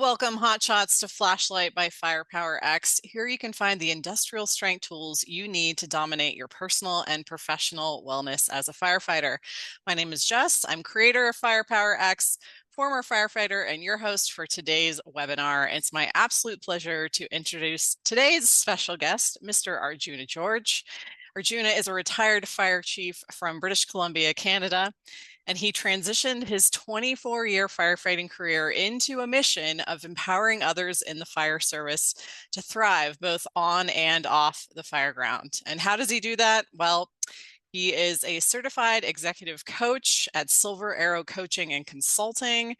Welcome, Hotshots, to Flashlight by Firepower X. Here you can find the industrial strength tools you need to dominate your personal and professional wellness as a firefighter. My name is Jess. I'm creator of Firepower X, former firefighter, and your host for today's webinar. It's my absolute pleasure to introduce today's special guest, Mr. Arjuna George. Arjuna is a retired fire chief from British Columbia, Canada, and he transitioned his 24-year firefighting career into a mission of empowering others in the fire service to thrive both on and off the fireground. And how does he do that? Well, he is a certified executive coach at Silver Arrow Coaching and Consulting.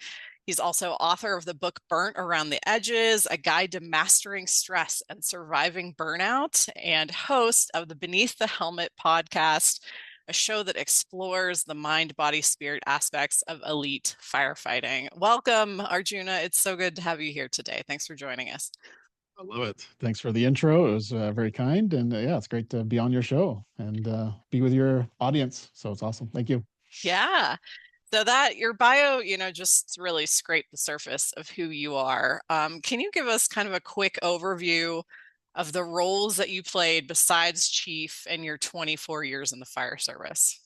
He's also author of the book Burnt Around the Edges, a guide to mastering stress and surviving burnout, and host of the Beneath the Helmet podcast, a show that explores the mind, body, spirit aspects of elite firefighting. Welcome, Arjuna. It's so good to have you here today. Thanks for joining us. I love it. Thanks for the intro. It was very kind. And yeah, it's great to be on your show and be with your audience. So it's awesome. Thank you. Yeah. So that your bio, just really scraped the surface of who you are. Can you give us kind of a quick overview of the roles that you played besides chief in your 24 years in the fire service?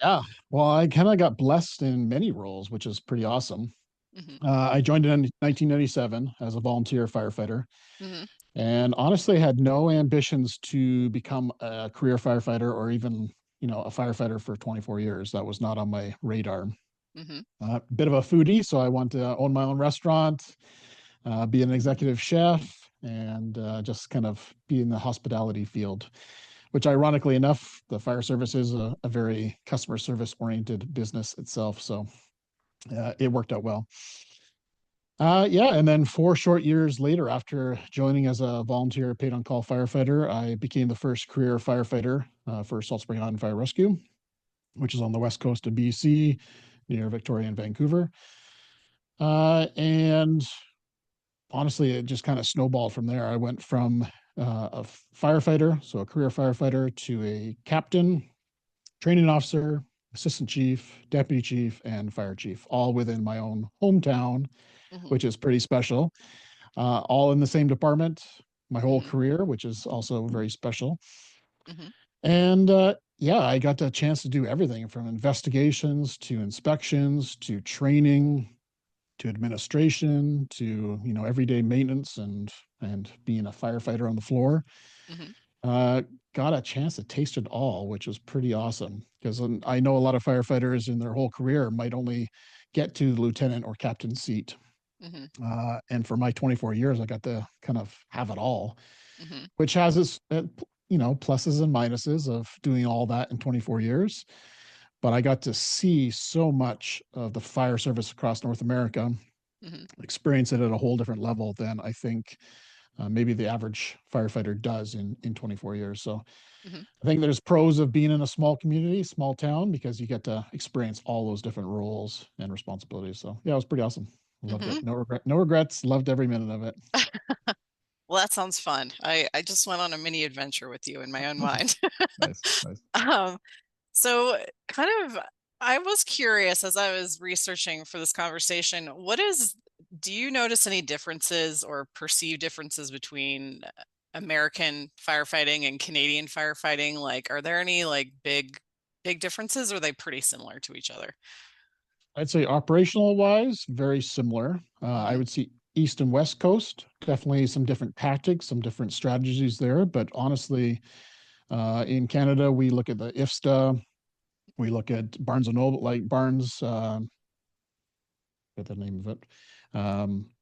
Yeah. Well, I kind of got blessed in many roles, which is pretty awesome. Mm-hmm. I joined in 1997 as a volunteer firefighter Mm-hmm. and honestly had no ambitions to become a career firefighter or even, a firefighter for 24 years. That was not on my radar. Mm-hmm. A bit of a foodie, so I wanted to own my own restaurant, be an executive chef, and just kind of be in the hospitality field, which ironically enough, the fire service is a very customer service oriented business itself. So it worked out well. Yeah, and then 4 short years later, after joining as a volunteer paid on call firefighter, I became the first career firefighter for Salt Spring Island Fire Rescue, which is on the west coast of BC, near Victoria and Vancouver. And honestly, it just kind of snowballed from there. I went from a firefighter, so a career firefighter, to a captain, training officer, assistant chief, deputy chief, and fire chief, all within my own hometown, Mm-hmm. which is pretty special. All in the same department, my whole Mm-hmm. career, which is also very special. Mm-hmm. And yeah, I got the chance to do everything from investigations to inspections to training to administration to everyday maintenance and being a firefighter on the floor. Mm-hmm. uh got a chance to taste it all, which was pretty awesome because I know a lot of firefighters in their whole career might only get to the lieutenant or captain seat. Mm-hmm. And for my 24 years I got to kind of have it all, Mm-hmm. which has its pluses and minuses of doing all that in 24 years. But I got to see so much of the fire service across North America, Mm-hmm. experience it at a whole different level than I think maybe the average firefighter does in 24 years. So Mm-hmm. I think there's pros of being in a small community, small town, because you get to experience all those different roles and responsibilities. So yeah, it was pretty awesome. Loved it. Mm-hmm. No regrets. Loved every minute of it. Well, that sounds fun. I just went on a mini adventure with you in my own mind. Nice, nice. Um, so kind of, I was curious as I was researching for this conversation, do you notice any differences or perceived differences between American firefighting and Canadian firefighting? Like, are there any like big differences, or are they pretty similar to each other? I'd say operational wise, very similar. I Mm-hmm. would see East and West Coast, definitely some different tactics, some different strategies there. But honestly, in Canada, we look at the IFSTA, we look at Barnes and Noble, like Barnes, the name of it,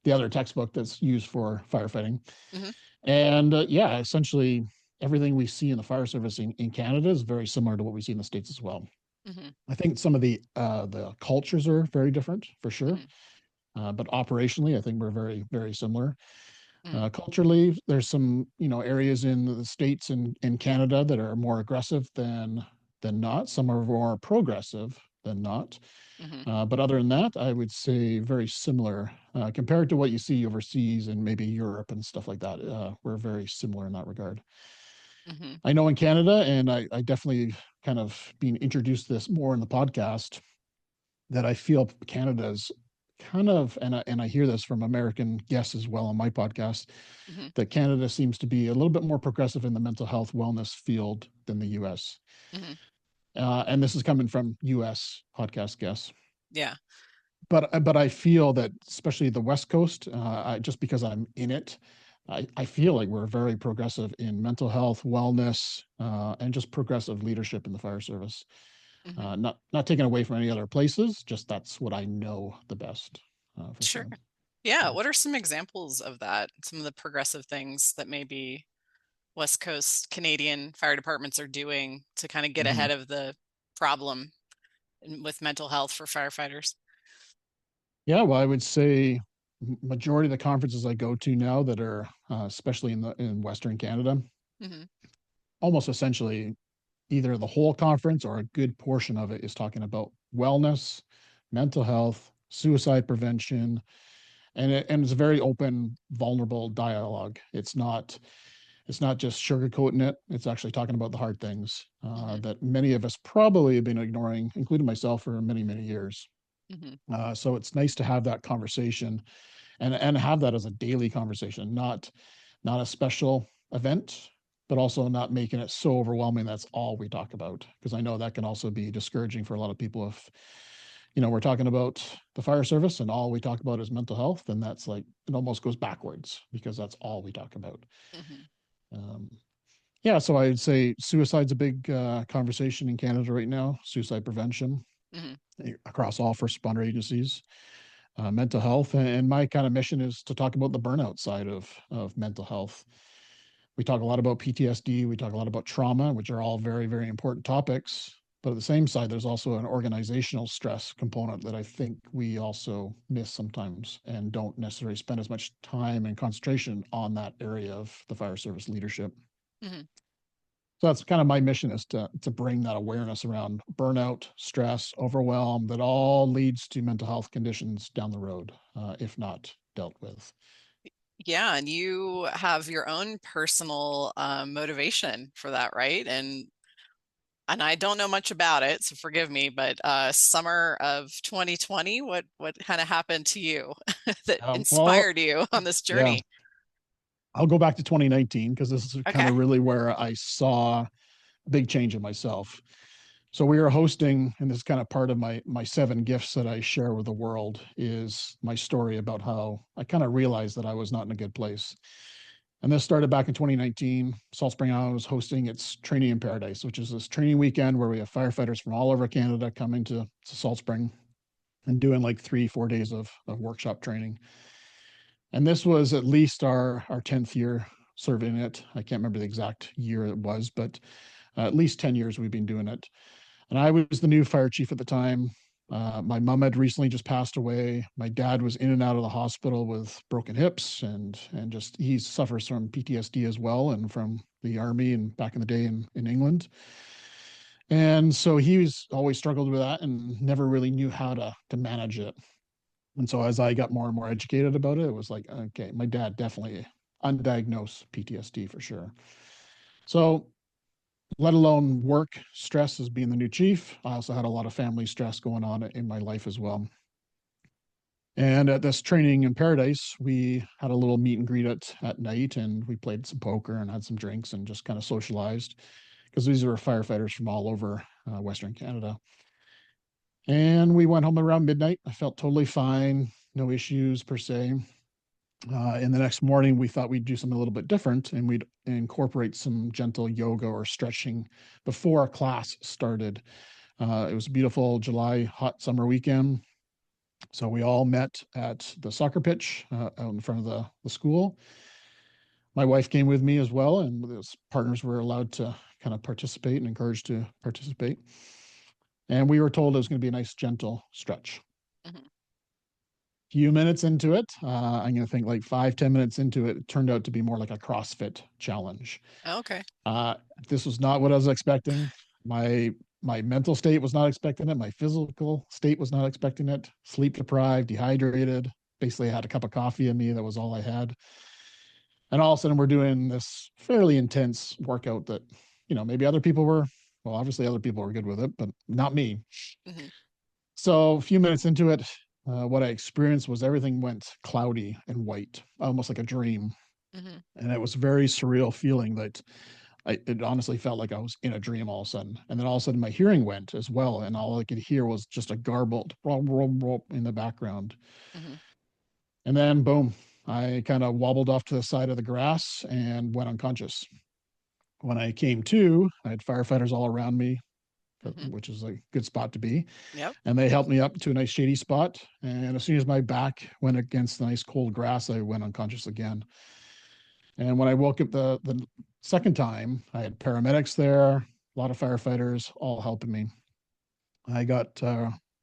the other textbook that's used for firefighting. Mm-hmm. And yeah, essentially everything we see in the fire service in Canada is very similar to what we see in the States as well. Mm-hmm. I think some of the cultures are very different for sure. Mm-hmm. But operationally, I think we're very, very similar. Mm-hmm. Culturally, there's some areas in the States and Canada that are more aggressive than not. Some are more progressive than not. Mm-hmm. But other than that, I would say very similar compared to what you see overseas and maybe Europe and stuff like that. We're very similar in that regard. Mm-hmm. I know in Canada, and I definitely kind of being introduced to this more in the podcast, that I feel Canada's kind of, and I hear this from American guests as well on my podcast, Hmm. that Canada seems to be a little bit more progressive in the mental health wellness field than the US. Hmm. And this is coming from US podcast guests. Yeah. But I feel that especially the West Coast, just because I'm in it, I feel like we're very progressive in mental health, wellness, and just progressive leadership in the fire service. Hmm. Not taken away from any other places, just that's what I know the best, for Sure. sure. Yeah. Yeah. What are some examples of that? Some of the progressive things that maybe West Coast Canadian fire departments are doing to kind of get Mhm. ahead of the problem with mental health for firefighters? Yeah, well, I would say majority of the conferences I go to now that are, especially in Western Canada, Hmm. almost essentially either the whole conference or a good portion of it is talking about wellness, mental health, suicide prevention, and it's a very open, vulnerable dialogue. It's not just sugarcoating it. It's actually talking about the hard things, Hmm. that many of us probably have been ignoring, including myself, for many, many years. Hmm. So it's nice to have that conversation and have that as a daily conversation, not a special event, but also not making it so overwhelming that's all we talk about. Because I know that can also be discouraging for a lot of people if, we're talking about the fire service and all we talk about is mental health, then that's like it almost goes backwards because that's all we talk about. Hmm. Um, yeah, so I'd say suicide's a big conversation in Canada right now. Suicide prevention Hmm. across all first responder agencies, mental health, and my kind of mission is to talk about the burnout side of mental health. We talk a lot about PTSD, we talk a lot about trauma, which are all very, very important topics. But at the same side, there's also an organizational stress component that I think we also miss sometimes and don't necessarily spend as much time and concentration on that area of the fire service leadership. Hmm. So that's kind of my mission, is to bring that awareness around burnout, stress, overwhelm, that all leads to mental health conditions down the road, if not dealt with. Yeah, and you have your own personal motivation for that, right? And I don't know much about it, so forgive me, but summer of 2020, what kind of happened to you that Well, inspired you on this yeah, journey? I'll go back to 2019 because this is kind Okay. of really where I saw a big change in myself. So we were hosting, and this is kind of part of my 7 gifts that I share with the world, is my story about how I kind of realized that I was not in a good place. And this started back in 2019. Salt Spring Island was hosting its Training in Paradise, which is this training weekend where we have firefighters from all over Canada coming to Salt Spring and doing like 3, 4 days of workshop training. And this was at least our 10th year serving it. I can't remember the exact year it was, but at least 10 years we've been doing it. And I was the new fire chief at the time. My mom had recently just passed away. My dad was in and out of the hospital with broken hips, and just he suffers from PTSD as well, and from the army and back in the day in England. And so he's always struggled with that and never really knew how to manage it. And so as I got more and more educated about it, it was like, okay, my dad definitely undiagnosed PTSD for sure. So let alone work stress as being the new chief, I also had a lot of family stress going on in my life as well. And at this training in Paradise, we had a little meet and greet at night, and we played some poker and had some drinks and just kind of socialized because these were firefighters from all over Western Canada. And we went home around midnight. I felt totally fine, no issues per se. And the next morning, we thought we'd do something a little bit different, and we'd incorporate some gentle yoga or stretching before our class started. It was a beautiful July hot summer weekend. So we all met at the soccer pitch out in front of the school. My wife came with me as well, and those partners were allowed to kind of participate and encouraged to participate. And we were told it was going to be a nice, gentle stretch. Hmm. Few minutes into it, I'm going to think like 5, 10 minutes into it, it turned out to be more like a CrossFit challenge. Okay. Uh, this was not what I was expecting. My my mental state was not expecting it. My physical state was not expecting it. Sleep deprived, dehydrated. Basically, I had a cup of coffee in me. That was all I had. And all of a sudden, we're doing this fairly intense workout that, maybe other people were. Well, obviously, other people were good with it, but not me. Hmm. So a few minutes into it, what I experienced was everything went cloudy and white, almost like a dream. Mhm. And it was a very surreal feeling that it honestly felt like I was in a dream all of a sudden. And then all of a sudden my hearing went as well. And all I could hear was just a garbled in the background. Mhm. And then boom, I kind of wobbled off to the side of the grass and went unconscious. When I came to, I had firefighters all around me, Mhm. which is a good spot to be. Yep. And they helped me up to a nice shady spot. And as soon as my back went against the nice cold grass, I went unconscious again. And when I woke up the second time, I had paramedics there, a lot of firefighters, all helping me. I got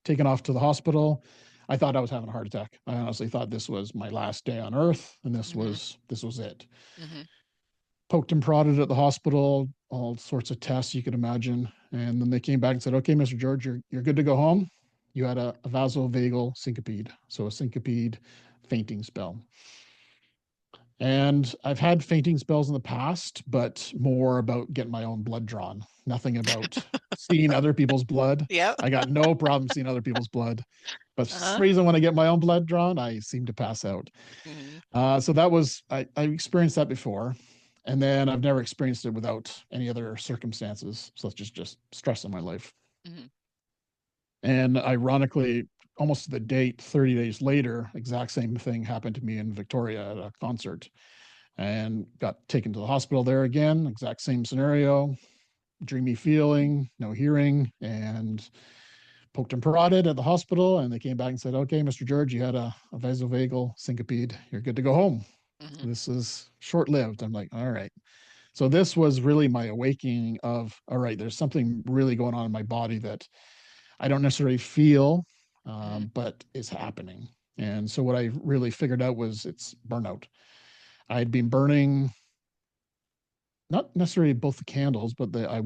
taken off to the hospital. I thought I was having a heart attack. I honestly thought this was my last day on Earth, and Mhm. this was it. Mhm. Poked and prodded at the hospital, all sorts of tests you could imagine, and then they came back and said, "Okay, Mr. George, you're good to go home. You had a vasovagal syncope, so a syncope fainting spell." And I've had fainting spells in the past, but more about getting my own blood drawn. Nothing about seeing other people's blood. Yep. I got no problem seeing other people's blood. But for some Uh-huh. reason, when I get my own blood drawn, I seem to pass out. Mhm. So that was, I experienced that before. And then I've never experienced it without any other circumstances, such as just stress in my life. Mhm. And ironically, almost to the date, 30 days later, exact same thing happened to me in Victoria at a concert and got taken to the hospital there again. Exact same scenario, dreamy feeling, no hearing, and poked and prodded at the hospital. And they came back and said, "Okay, Mr. George, you had a vasovagal syncope. You're good to go home. Mhm. This is short lived." I'm like, all right. So this was really my awakening of, all right, there's something really going on in my body that I don't necessarily feel, Mhm. but is happening. And so what I really figured out was it's burnout. I had been burning not necessarily both the candles, but but I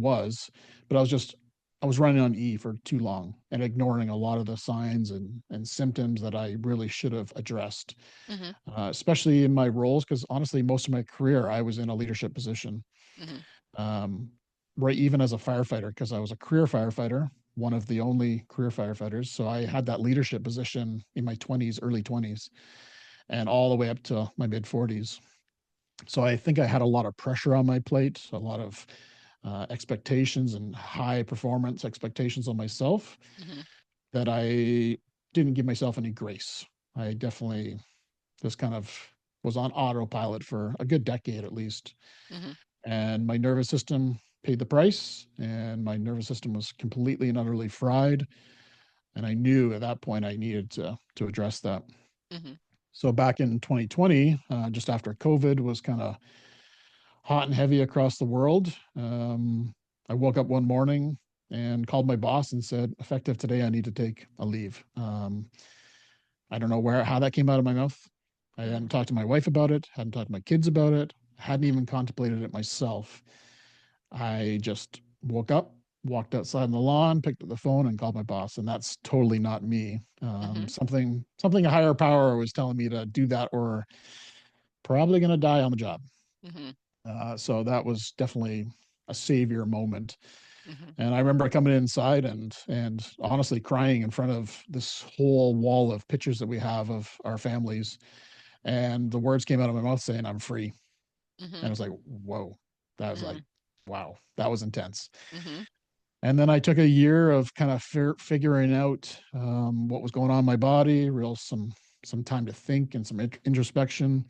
was running on E for too long and ignoring a lot of the signs and symptoms that I really should have addressed, Mhm. especially in my roles, because honestly, most of my career I was in a leadership position, Mhm. um, right? Even as a firefighter, because I was a career firefighter, one of the only career firefighters. So I had that leadership position in my 20s, early 20s, and all the way up to my mid 40s. So I think I had a lot of pressure on my plate, a lot of expectations and high performance expectations on myself Mhm. that I didn't give myself any grace. I definitely just kind of was on autopilot for a good decade at least. Mhm. And my nervous system paid the price, and my nervous system was completely and utterly fried. And I knew at that point I needed to address that. Mhm. So back in 2020, just after COVID was kind of hot and heavy across the world. I woke up one morning and called my boss and said, "Effective today, I need to take a leave." I don't know how that came out of my mouth. I hadn't Mhm. talked to my wife about it, hadn't talked to my kids about it, hadn't Mhm. even contemplated it myself. I just woke up, walked outside on the lawn, picked up the phone, and called my boss. And that's totally not me. Mhm. Something a higher power was telling me to do that, or probably going to die on the job. Mhm. So that was definitely a savior moment. Mhm. And I remember coming inside and honestly crying in front of this whole wall of pictures that we have of our families. And the words came out of my mouth saying, "I'm free." And I Mhm. was like, whoa, that was like, Mhm. wow, that was intense. Mhm. And then I took a year of kind of figuring out what was going on in my body, some time to think and some introspection,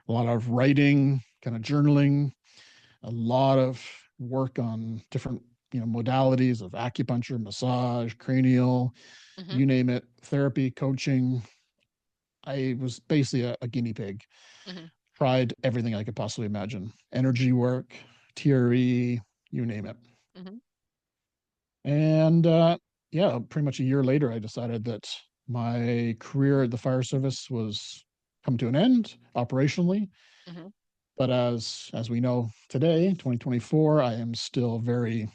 a lot of writing, kind of journaling, a lot of work on different modalities of acupuncture, massage, cranial, Mhm. you name it, therapy, coaching. I was basically a guinea pig. Mhm. Tried everything I could possibly imagine: energy work, TRE, you name it. Mhm. And yeah, pretty much a year later, I decided that my career at the fire service was come to an end operationally. Mhm. But as we know today, 2024, I am still very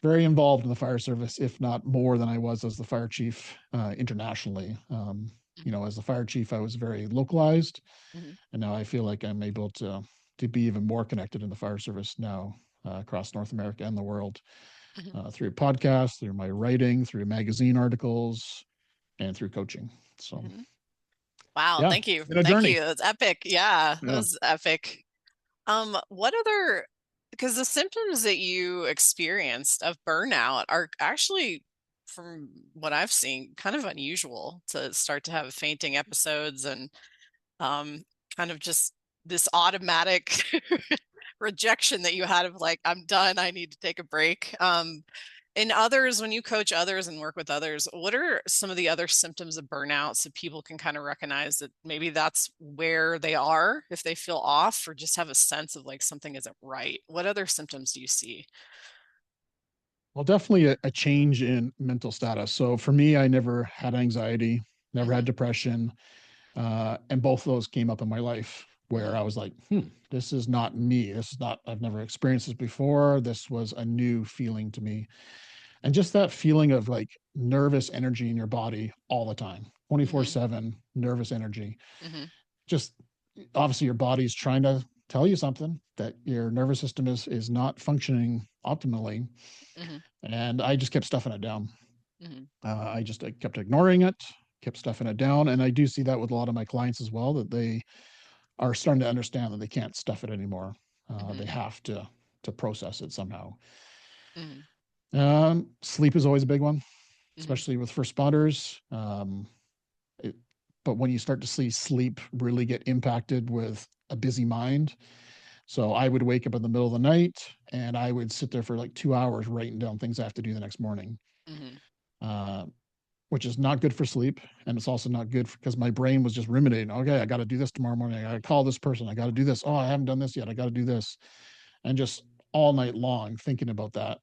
involved in the fire service, if not more than I was as the fire chief internationally. As the fire chief, I was very localized, Mhm. and now I feel like I'm able to be even more connected in the fire service now across North America and the world Mhm. through podcasts, through my writing, through magazine articles. and through coaching. So Hmm. Wow, yeah, thank you. it's been a Thank journey. you. That's epic. Yeah, that Yeah. was epic. What other, because the symptoms that you experienced of burnout are actually, from what I've seen, kind of unusual to start to have fainting episodes and um kind of just this automatic rejection that you had of like, I'm done, I need to take a break. In others, when you coach others and work with others, what are some of the other symptoms of burnout so people can kind of recognize that maybe that's where they are if they feel off or just have a sense of like something isn't right? What other symptoms do you see? Well, definitely a change in mental status. So for me, I never had anxiety, never had Hmm. depression. And both of those came up in my life where Hmm. I was like, this is not me. This is not, I've never experienced this before. This was a new feeling to me. And just that feeling of like nervous energy in your body all the time, Hmm. 24/7 nervous energy. Hmm. Just obviously your body's trying to tell you something that your nervous system is not functioning optimally. Hmm. And I just kept stuffing it down. Hmm. I kept ignoring it, kept stuffing it down. And I do see that with a lot of my clients as well, that they are starting to understand that they can't stuff it anymore. They Hmm. have to process it somehow. Hmm. Sleep is always a big one, Hmm. especially with first responders. It, but when you start to see sleep really get impacted with a busy mind, so I would wake up in the middle of the night and I would sit there for like 2 hours writing down things I have to do the next morning. Hmm. Uh, which is not good for sleep. And it's also not good because my brain was just ruminating. Okay, I got to do this tomorrow morning. I got to call this person. I got to do this. Oh, I haven't done this yet. I got to do this. And just all night long thinking about that.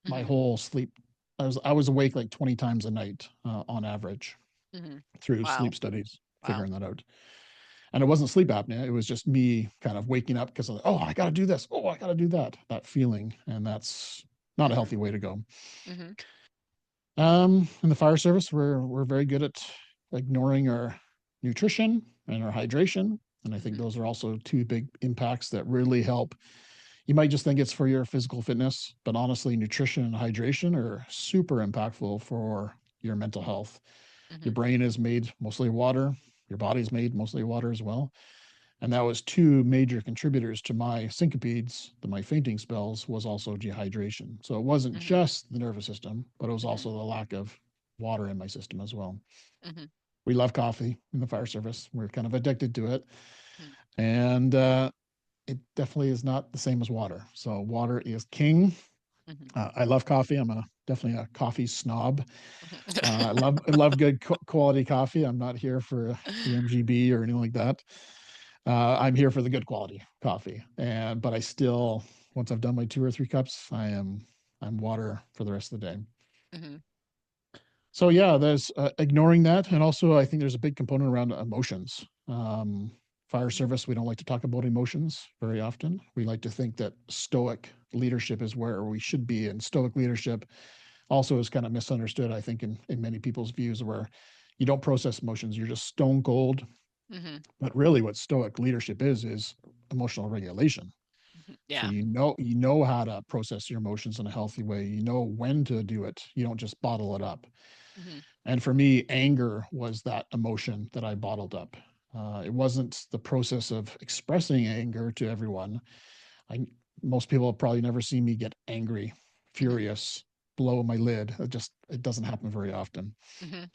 My Hmm. whole sleep, I was awake like 20 times a night on average Hmm. through Wow. sleep studies, Wow. figuring that out. And it wasn't sleep apnea. It was just me kind of waking up because oh, I got to do this. Oh, I got to do that. That feeling. And that's not a Hmm. healthy way to go. Hmm. In the fire service, we're very good at ignoring our nutrition and our hydration, and I think Hmm. those are also two big impacts that really help. You might just think it's for your physical fitness, but honestly, nutrition and hydration are super impactful for your mental health. Your Hmm. brain is made mostly water, your body's made mostly water as well. And that was two major contributors to my syncopes, my fainting spells, was also dehydration. So it wasn't Hmm. just the nervous system, but it was Hmm. also the lack of water in my system as well. Hmm. We love coffee in the fire service. We're kind of addicted to it. And it definitely is not the same as water. So water is king. Hmm. I love coffee. I'm definitely a coffee snob. I love good quality coffee. I'm not here for the MGB or anything like that. I'm here for the good quality coffee, and but I still, once I've done my 2 or 3 cups, I'm water for the rest of the day. Hmm. So yeah, there's ignoring that, and also I think there's a big component around emotions. Fire service, we don't like to talk about emotions very often. We like to think that stoic leadership is where we should be, and stoic leadership also is kind of misunderstood, I think, in many people's views, where you don't process emotions, you're just stone cold. Hmm. But really, what stoic leadership is emotional regulation. So Yeah. you know how to process your emotions in a healthy way. You know when to do it. You don't just bottle it up. Hmm. And for me, anger was that emotion that I bottled up. It wasn't the process of expressing anger to everyone. I Most people have probably never seen me get angry, Hmm. furious, blow my lid. It doesn't happen very often Hmm.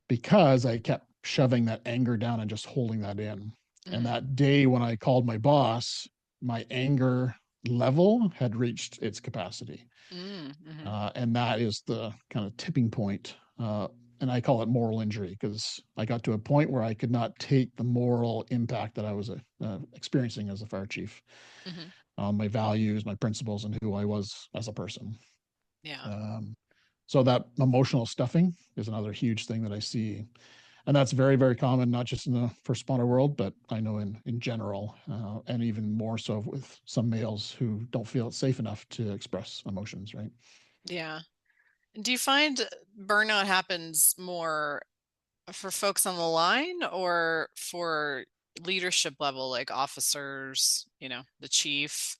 because I kept shoving that anger down and just holding that in. And Hmm. that day when I called my boss, my anger level had reached its capacity. Hmm. And that is the kind of tipping point. And I call it moral injury because I got to a point where I could not take the moral impact that I was experiencing as a fire chief, Hmm. my values, my principles, and who I was as a person. Yeah. Um, so that emotional stuffing is another huge thing that I see, and that's very very common, not just in the first responder world, but I know in general, and even more so with some males who don't feel it's safe enough to express emotions. Right. Yeah. Do you find burnout happens more for folks on the line or for leadership level, like officers, the chief,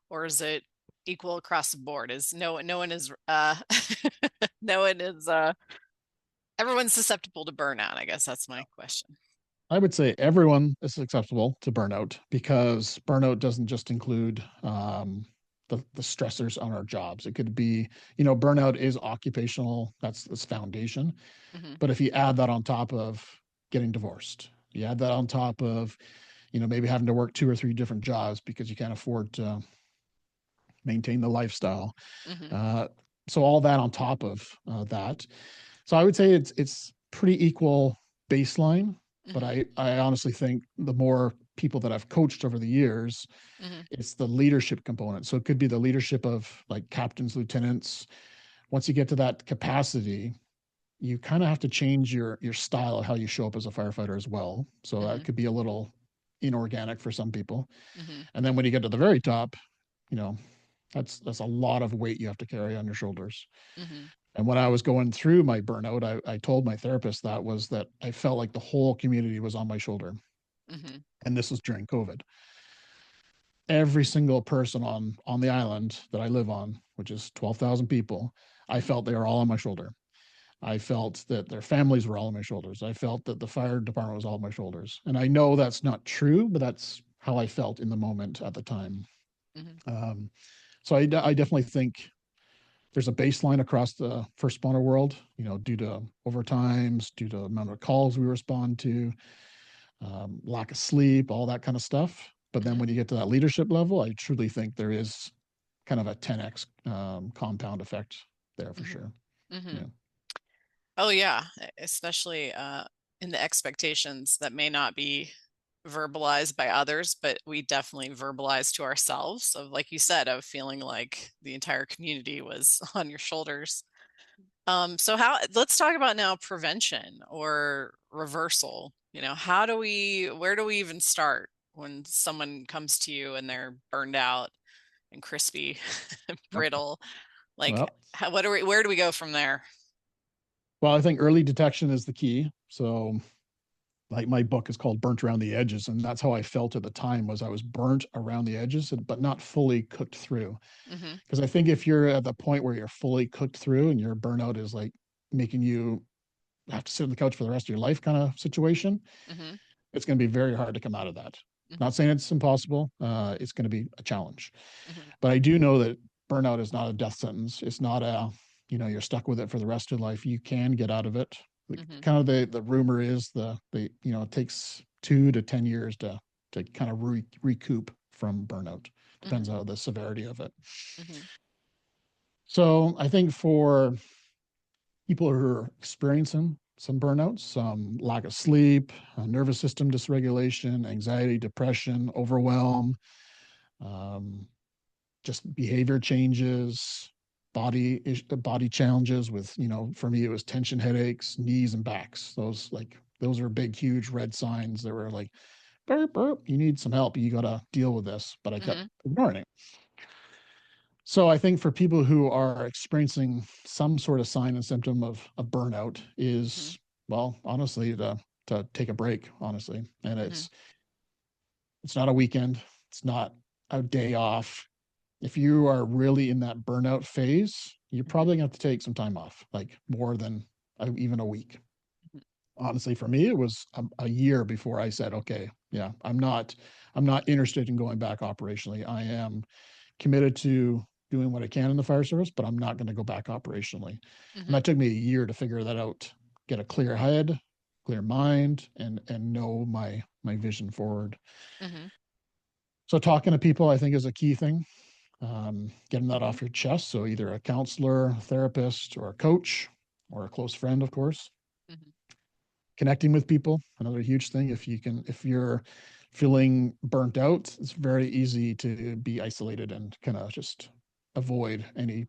or is it equal across the board? Is no one is no one is Everyone's susceptible to burnout, I guess that's my question. I would say everyone is susceptible to burnout because burnout doesn't just include the stressors on our jobs. It could be, burnout is occupational, that's foundation. Hmm. But if you add that on top of getting divorced, you add that on top of, maybe having to work two or three different jobs because you can't afford to maintain the lifestyle. Hmm. Uh, so all that on top of that. So I would say it's pretty equal baseline, but Hmm. I honestly think the more people that I've coached over the years, Hmm. it's the leadership component. So it could be the leadership of like captains, lieutenants. Once you get to that capacity, you kind of have to change your style of how you show up as a firefighter as well. So that Hmm. could be a little inorganic for some people. Hmm. And then when you get to the very top, you know, that's a lot of weight you have to carry on your shoulders. Hmm. And when I was going through my burnout, I told my therapist that I felt like the whole community was on my shoulder. Hmm. And this was during COVID. Every single person on the island that I live on, which is 12,000 people, I Hmm. felt they were all on my shoulder. I felt that their families were all on my shoulders. I felt that the fire department was all on my shoulders. And I know that's not true, but that's how I felt in the moment at the time. Hmm. Um, so I definitely think there's a baseline across the first responder world, due to overtimes, due to the amount of calls we respond to, lack of sleep, all that kind of stuff. But then Hmm. when you get to that leadership level, I truly think there is kind of a 10x compound effect there for Hmm. sure. Hmm. Yeah. Oh yeah, especially in the expectations that may not be verbalized by others, but we definitely verbalize to ourselves of, like you said, of feeling like the entire community was on your shoulders. So let's talk about now prevention or reversal. Where do we even start when someone comes to you and they're burned out and crispy and Yep. brittle? Like, Well, where do we go from there? I think early detection is the key. So like my book is called Burnt Around the Edges, and that's how I felt at the time was I was burnt around the edges, but not fully cooked through. Hmm. Because I think if you're at the point where you're fully cooked through and your burnout is like making you have to sit on the couch for the rest of your life kind of situation, Hmm. it's going to be very hard to come out of that. Not Hmm. saying it's impossible. It's going to be a challenge. Hmm. But I do know that burnout is not a death sentence. It's not you're stuck with it for the rest of your life. You can get out of it. Like, Hmm. kind of the rumor is it takes 2 to 10 years to kind of recoup from burnout. Depends Hmm. on the severity of it. Hmm. So I think for people who are experiencing some burnouts, some lack of sleep, nervous system dysregulation, anxiety, depression, overwhelm, um, just behavior changes, body challenges with, for me it was tension headaches, knees and backs. Those are big, huge red signs that were like, burp, burp, you need some help. You got to deal with this. But I kept Hmm. ignoring it. So I think for people who are experiencing some sort of sign and symptom of burnout Hmm. is, well, honestly, to take a break, honestly. And Hmm. it's not a weekend. It's not a day off. If you are really in that burnout phase, you're Hmm. probably going to have to take some time off, like more than even a week. Honestly, for me, it was a year before I said, okay, yeah, I'm not interested in going back operationally. I am committed to doing what I can in the fire service, but I'm not going to go back operationally. And Hmm. that took me a year to figure that out, get a clear head, clear mind, and know my vision forward. Hmm. So talking to people, I think, is a key thing. Getting that off your chest. So either a counselor, a therapist, or a coach, or a close friend, of course. Hmm. Connecting with people, another huge thing. If you're feeling burnt out, it's very easy to be isolated and kind of just avoid any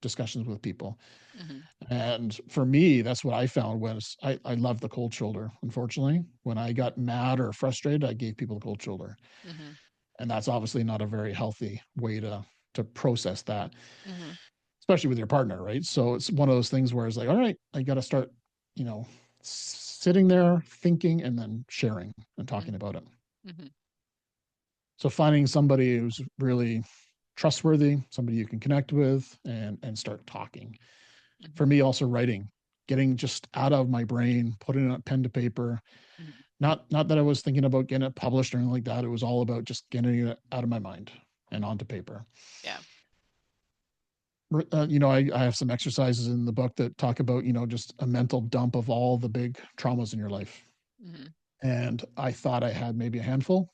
discussions with people. Hmm. And for me, that's what I found was I love the cold shoulder. Unfortunately, when I got mad or frustrated, I gave people the cold shoulder. Hmm. And that's obviously not a very healthy way to process that, Hmm. especially with your partner, right? So it's one of those things where it's like, all right, I got to start, you know, sitting there thinking and then sharing and talking Hmm. about it. Hmm. So finding somebody who's really trustworthy, somebody you can connect with and start talking. For Hmm. me, also writing. getting just out of my brain, putting it on pen to paper. Mhm. Not that I was thinking about getting it published or anything like that. It was all about just getting it out of my mind and onto paper. Yeah. I have some exercises in the book that talk about, just a mental dump of all the big traumas in your life. Mhm. And I thought I had maybe a handful.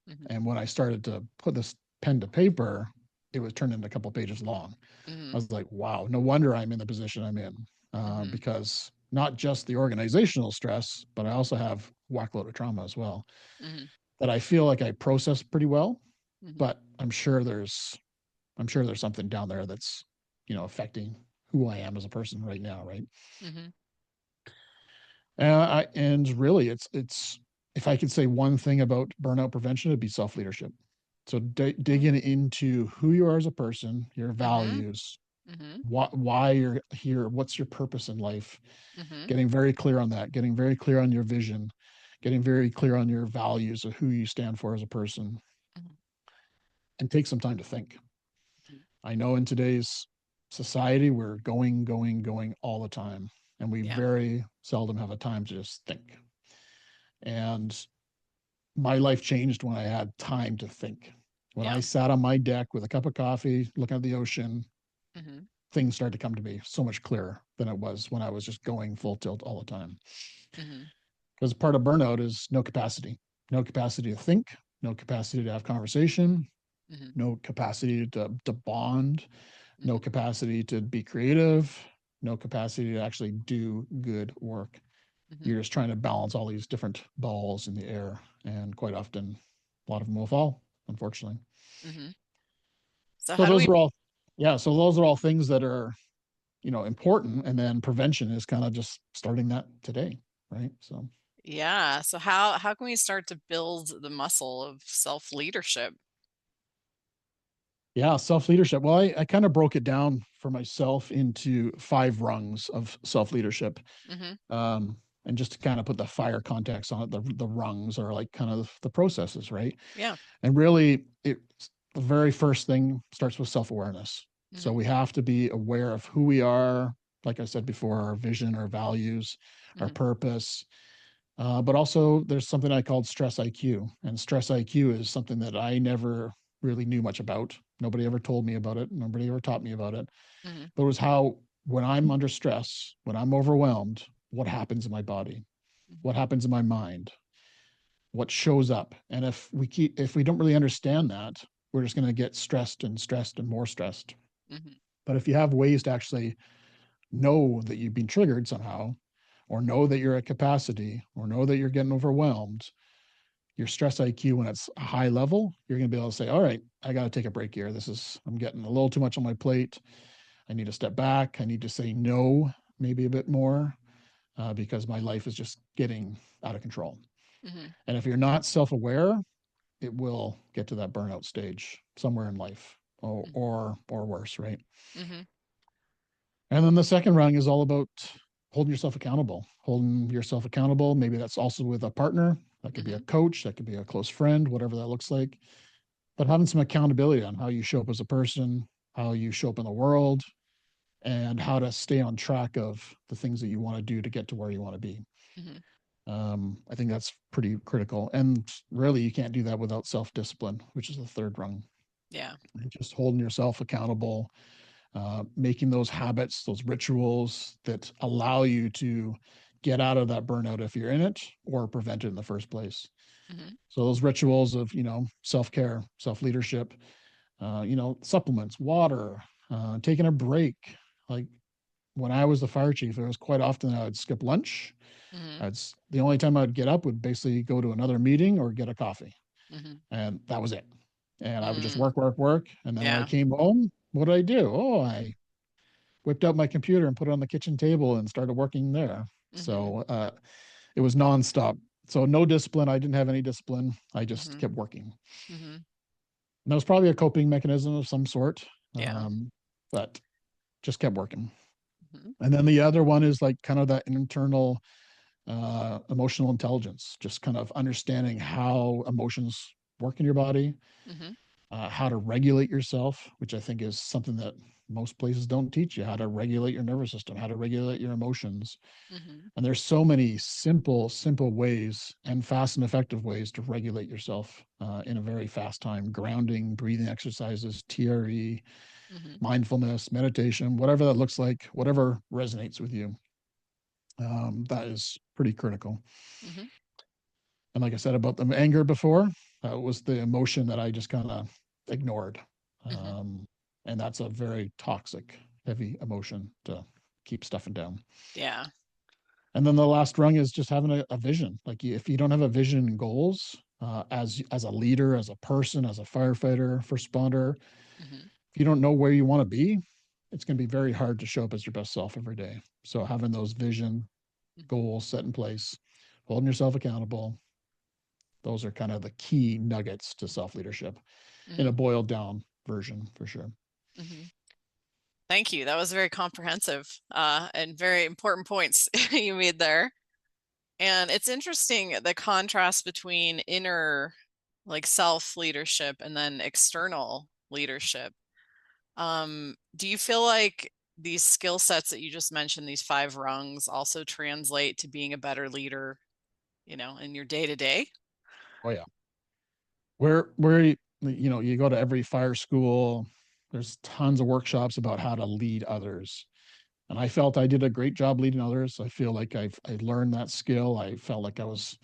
Mhm. And when I started to put this pen to paper, it was turned into a couple of pages long. I Mhm. was like, wow, no wonder I'm in the position I'm in, Mhm. because not just the organizational stress, but I also have a whackload of trauma as well Mhm. that I feel like I process pretty well. Mhm. But I'm sure there's something down there that's, affecting who I am as a person right now, right? Mhm. And really, it's if I could say one thing about burnout prevention, it'd be self leadership. So digging into who you are as a person, your Mhm. values, Mhm. why you're here, what's your purpose in life, Mhm. getting very clear on that, getting very clear on your vision, getting very clear on your values of who you stand for as a person, Mhm. and take some time to think. Mhm. I know in today's society, we're going, going, going all the time, and we Yeah. very seldom have a time to just think. And my life changed when I had time to think. When I Yeah. sat on my deck with a cup of coffee, looking at the ocean, Mhm. things started to come to me so much clearer than it was when I was just going full tilt all the time. Mhm. Because part of burnout is no capacity to think, no capacity to have conversation, Mhm. no capacity to bond, no Mhm. capacity to be creative, no capacity to actually do good work. Mhm. You're just trying to balance all these different balls in the air. And quite often, a lot of them will fall, unfortunately. Mhm. So So how do those we are all, yeah. So those are all things that are, important. And then prevention is kind of just starting that today, right? So Yeah, so how can we start to build the muscle of self-leadership? yeah, self leadership. Well, I kind of broke it down for myself into 5 rungs of self leadership. Mhm. Um, and just to kind of put the fire context on it, the rungs are like kind of the processes, right? Yeah. And really, the very first thing starts with self awareness. So Mhm. we have to be aware of who we are. Like I said before, our vision, our values, our Mhm. purpose. But also, there's something I called stress IQ. And stress IQ is something that I never really knew much about. Nobody ever told me about it. Nobody ever taught me about it. Mhm. But it was how, when I'm under stress, when I'm overwhelmed, what happens in my body? Mhm. What happens in my mind? What shows up? And if we don't really understand that, we're just going to get stressed and more stressed. Mhm. But if you have ways to actually know that you've been triggered somehow, or know that you're at capacity, or know that you're getting overwhelmed, your stress IQ, when it's a high level, you're going to be able to say, all right, I got to take a break here. I'm getting a little too much on my plate. I need to step back. I need to say no, maybe a bit more, because my life is just getting out of control. Mhm. And if you're not self aware, it will get to that burnout stage somewhere in life, Mhm. or worse, right? Mhm. And then the second rung is all about holding yourself accountable. Holding yourself accountable. Maybe that's also with a partner. That could be a Mhm. coach. That could be a close friend, whatever that looks like. But having some accountability on how you show up as a person, how you show up in the world, and how to stay on track of the things that you want to do to get to where you want to be. Mhm. I think that's pretty critical. And really, you can't do that without self discipline, which is the third rung. Yeah. Just holding yourself accountable, making those habits, those rituals that allow you to get out of that burnout if you're in it, or prevent it in the first place. Mhm. So those rituals of, self care, self leadership, supplements, water, taking a break. Like when I was the fire chief, it was quite often I would skip lunch. Mhm. That's the only time I'd get up would basically go to another meeting or get a coffee, Mhm. and that was it. And I would just Mm. work, work, work. And then when I Yeah. came home, what did I do? Oh, I whipped out my computer and put it on the kitchen table and started working there. Mhm. So it was nonstop. So no discipline. I didn't have any discipline. I just Mhm. kept working. Mhm. And that was probably a coping mechanism of some sort, Yeah. but just kept working. Mhm. And then the other one is like kind of that internal emotional intelligence, just kind of understanding how emotions work in your body, Mhm. how to regulate yourself, which I think is something that most places don't teach you, how to regulate your nervous system, how to regulate your emotions. Hmm. And there's so many simple ways and fast and effective ways to regulate yourself in a very fast time. Grounding, breathing exercises, TRE, Hmm. mindfulness, meditation, whatever that looks like, whatever resonates with you. That is pretty critical. Hmm. And like I said about the anger before, that was the emotion that I just kind of ignored. Hmm. Um, and that's a very toxic, heavy emotion to keep stuffing down. Yeah. And then the last rung is just having a vision. Like if you don't have a vision and goals as a leader, as a person, as a firefighter, first responder, Hmm. if you don't know where you want to be, it's going to be very hard to show up as your best self every day. So having those vision goals set in place, holding yourself accountable, those are kind of the key nuggets to self leadership in a Hmm. boiled down version for sure. Hmm. Thank you. That was very comprehensive, and very important points you made there. And it's interesting the contrast between inner, like self leadership and then external leadership. Do you feel like these skill sets that you just mentioned, these five rungs, also translate to being a better leader, in your day to day? Oh yeah, where you go to every fire school, there's tons of workshops about how to lead others, and I felt I did a great job leading others. I feel like I learned that skill. I felt like I was,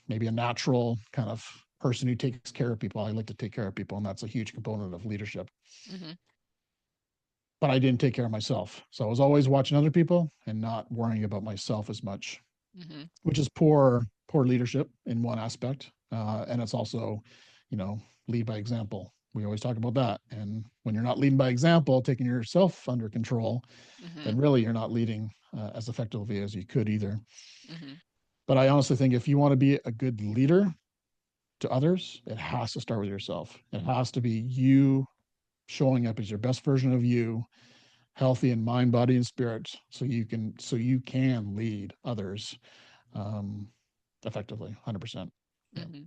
maybe a natural kind of person who takes care of people. I like to take care of people, and that's a huge component of leadership. Hmm. But I didn't take care of myself, so I was always watching other people and not worrying about myself as much, Hmm. which is poor leadership in one aspect, and it's also, you know, lead by example. We always talk about that, and when you're not leading by example, taking yourself under control, Hmm. then really you're not leading as effectively as you could either. Hmm. But I honestly think if you want to be a good leader to others, it has to start with yourself. It has to be you showing up as your best version of you, healthy in mind, body, and spirit, so you can lead others um, effectively, 100%. Yeah, Hmm.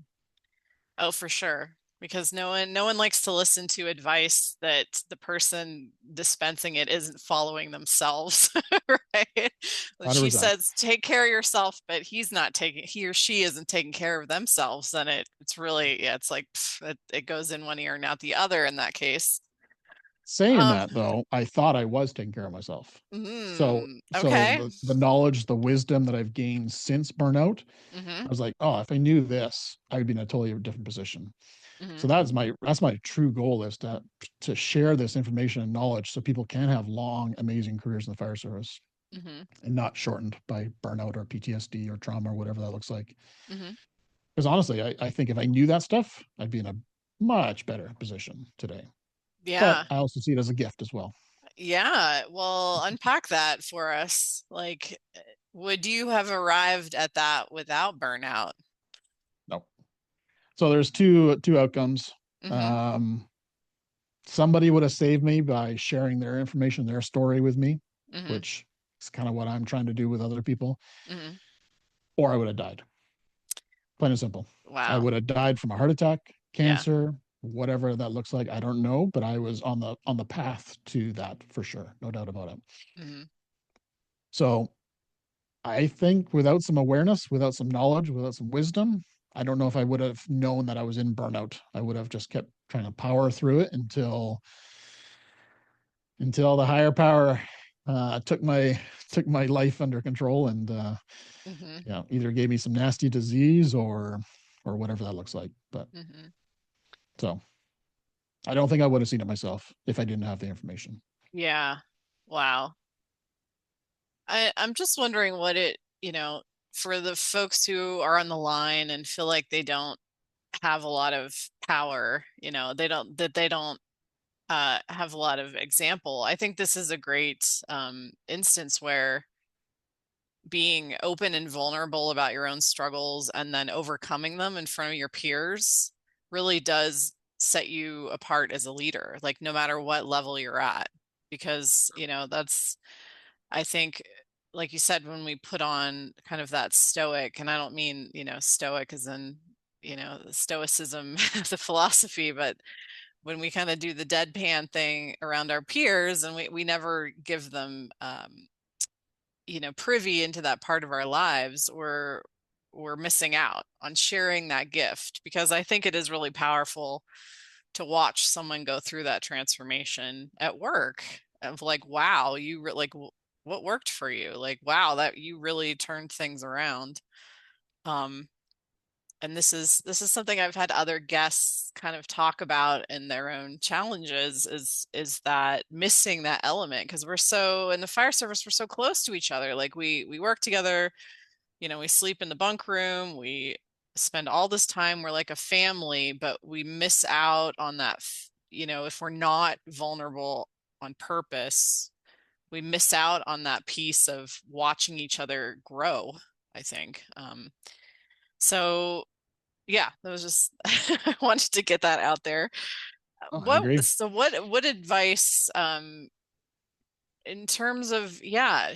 Oh, for sure. Because no one likes to listen to advice that the person dispensing it isn't following themselves, right? When she 100%. says, take care of yourself, but he or she isn't taking care of themselves, then it's really, yeah, it's like it goes in one ear and out the other in that case. Saying Um, that though, I thought I was taking care of myself. So so okay. the knowledge, the wisdom that I've gained since burnout, Hmm. I was like, oh, if I knew this, I would be in a totally different position. So Hmm. that's my true goal, is to share this information and knowledge so people can have long, amazing careers in the fire service Hmm. and not shortened by burnout or PTSD or trauma or whatever that looks like. Hmm. Because honestly, I think if I knew that stuff, I'd be in a much better position today. But Yeah. I also see it as a gift as well. Yeah. Well, unpack that for us. Like, would you have arrived at that without burnout? No. So there's two outcomes. Hmm. Um, Somebody would have saved me by sharing their information, their story with me, Hmm. which is kind of what I'm trying to do with other people, Hmm. or I would have died. Plain and simple. I Wow. would have died from a heart attack, Yeah. cancer, whatever that looks like. I don't know, but I was on the path to that for sure, no doubt about it. Hmm. So I think without some awareness, without some knowledge, without some wisdom, I don't know if I would have known that I was in burnout. I would have just kept trying to power through it until the higher power took my life under control and Hmm. either gave me some nasty disease or whatever that looks like. But Hmm. so I don't think I would have seen it myself if I didn't have the information. Yeah. Wow. I'm just wondering for the folks who are on the line and feel like they don't have a lot of power, they don't have a lot of example. I think this is a great instance where being open and vulnerable about your own struggles and then overcoming them in front of your peers really does set you apart as a leader, like no matter what level you're at. Because, that's, I think, like you said, when we put on kind of that stoic, and I don't mean, stoic as in, the stoicism, the philosophy, but when we kind of do the deadpan thing around our peers and we never give them privy into that part of our lives, we're missing out on sharing that gift, because I think it is really powerful to watch someone go through that transformation at work of like, wow, what worked for you? Like, wow, that you really turned things around. Um, and this is something I've had other guests kind of talk about in their own challenges, is that missing that element, because we're so in the fire service, we're so close to each other. Like we work together, we sleep in the bunk room, we spend all this time, we're like a family, but we miss out on that, if we're not vulnerable on purpose, we miss out on that piece of watching each other grow, I think. So yeah, that was just I wanted to get that out there. Oh, I agree. What advice in terms of, yeah,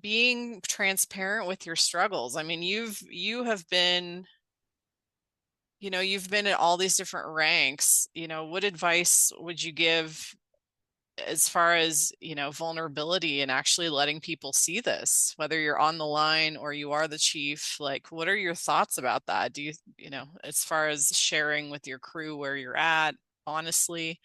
being transparent with your struggles? I mean, you've been at all these different ranks. What advice would you give as far as, vulnerability and actually letting people see this, whether you're on the line or you are the chief? Like, what are your thoughts about that? Do as far as sharing with your crew where you're at, honestly?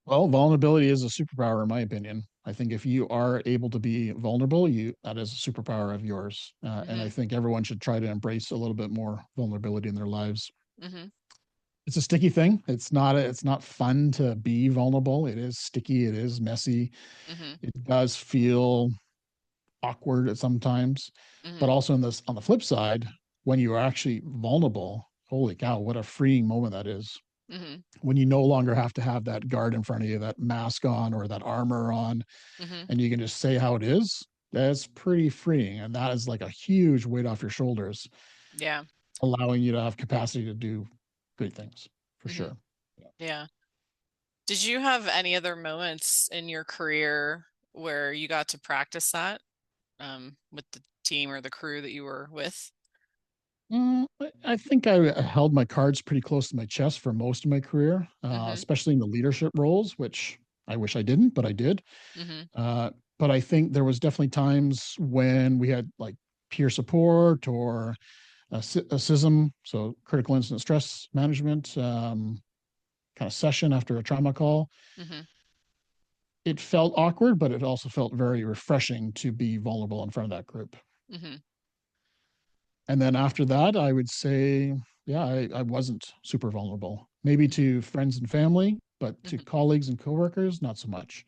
Well, vulnerability is a superpower, in my opinion. I think if you are able to be vulnerable, that is a superpower of yours. And I Mm-hmm. think everyone should try to embrace a little bit more vulnerability in their lives. Mm-hmm. It's a sticky thing. It's not fun to be vulnerable. It is sticky. It is messy. Mm-hmm. It does feel awkward at sometimes. But Mm-hmm. also on the flip side, when you are actually vulnerable, holy cow, what a freeing moment that is. Mm-hmm. When you no longer have to have that guard in front of you, that mask on or that armor on, Mm-hmm. and you can just say how it is, that's pretty freeing. And that is like a huge weight off your shoulders, Yeah. allowing you to have capacity to do great things for Mm-hmm. sure. Yeah. Did you have any other moments in your career where you got to practice that with the team or the crew that you were with? I think I held my cards pretty close to my chest for most of my career, Mm-hmm. especially in the leadership roles, which I wish I didn't, but I did. Mm-hmm. Uh, but I think there was definitely times when we had like peer support or a CISM, so critical incident stress management kind of session after a trauma call. Mm-hmm. It felt awkward, but it also felt very refreshing to be vulnerable in front of that group. Mm-hmm. And then after that, I would say, yeah, I wasn't super vulnerable. Maybe to friends and family, but to Mm-hmm. colleagues and coworkers, not so much.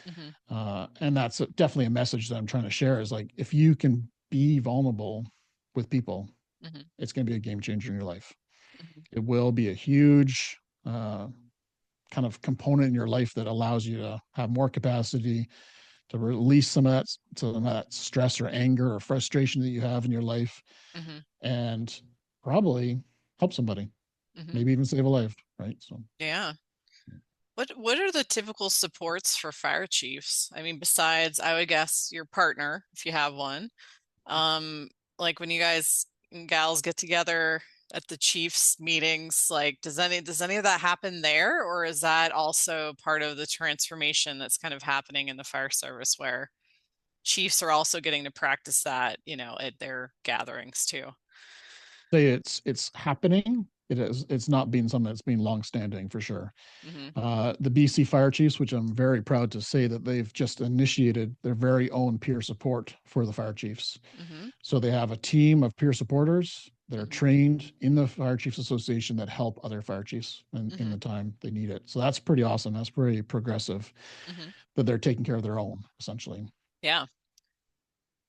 Mm-hmm. And that's definitely a message that I'm trying to share is like, if you can be vulnerable with people, Mm-hmm. it's going to be a game changer in your life. Mm-hmm. It will be a huge kind of component in your life that allows you to have more capacity to release some of that stress or anger or frustration that you have in your life Mm-hmm. and probably help somebody, Mm-hmm. maybe even save a life, right? So Yeah. What are the typical supports for fire chiefs? I mean, besides, I would guess your partner, if you have one. Um, like when you guys and gals get together at the chiefs meetings, like does any of that happen there, or is that also part of the transformation that's kind of happening in the fire service where chiefs are also getting to practice that, at their gatherings too? say it's happening. It's not been something that's been long-standing for sure. Mm-hmm. The BC Fire Chiefs, which I'm very proud to say that they've just initiated their very own peer support for the fire chiefs. Mm-hmm. So they have a team of peer supporters that are Mm-hmm. trained in the Fire Chiefs Association that help other fire chiefs in Mm-hmm. the time they need it. So that's pretty awesome. That's pretty progressive Mm-hmm. that they're taking care of their own, essentially. Yeah.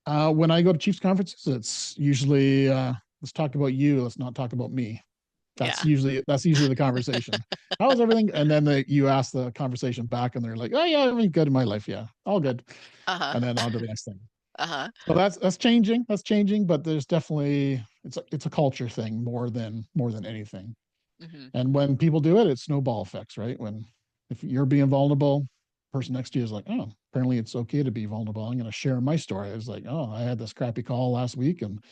When I go to Chiefs conferences, it's usually let's talk about you. Let's not talk about me. That's Yeah. usually that's usually the conversation. How's everything? And then you ask the conversation back, and they're like, "Oh yeah, everything's good in my life. Yeah, all good." Uh-huh. And then on to the next thing. Uh-huh. So that's changing. That's changing, but there's definitely it's a culture thing more than anything. Mm-hmm. And when people do it, it's snowball effects, right? When if you're being vulnerable, the person next to you is like, oh, apparently it's okay to be vulnerable. I'm going to share my story. I was like, oh, I had this crappy call last week, and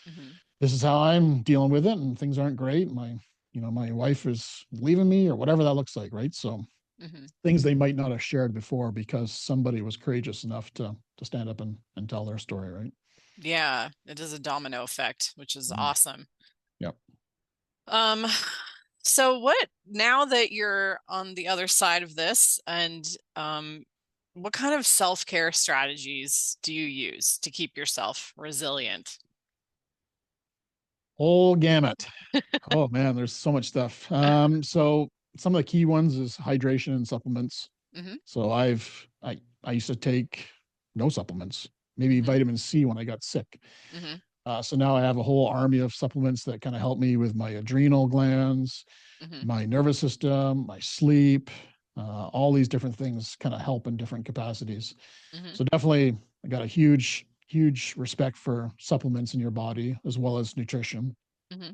Mm-hmm. this is how I'm dealing with it, and things aren't great. My my wife is leaving me or whatever that looks like, right? So Hmm. things they might not have shared before because somebody was courageous enough to stand up and tell their story, right? Yeah, it is a domino effect, which is Mm. awesome. Yep. Um, so what now that you're on the other side of this and what kind of self-care strategies do you use to keep yourself resilient? Whole gamut. Oh man, there's so much stuff. So some of the key ones is hydration and supplements. Hmm. So I used to take no supplements, maybe Hmm. vitamin C when I got sick. Hmm. So now I have a whole army of supplements that kind of help me with my adrenal glands, Hmm. my nervous system, my sleep, all these different things kind of help in different capacities. Hmm. So definitely, I got a huge respect for supplements in your body as well as nutrition. Hmm.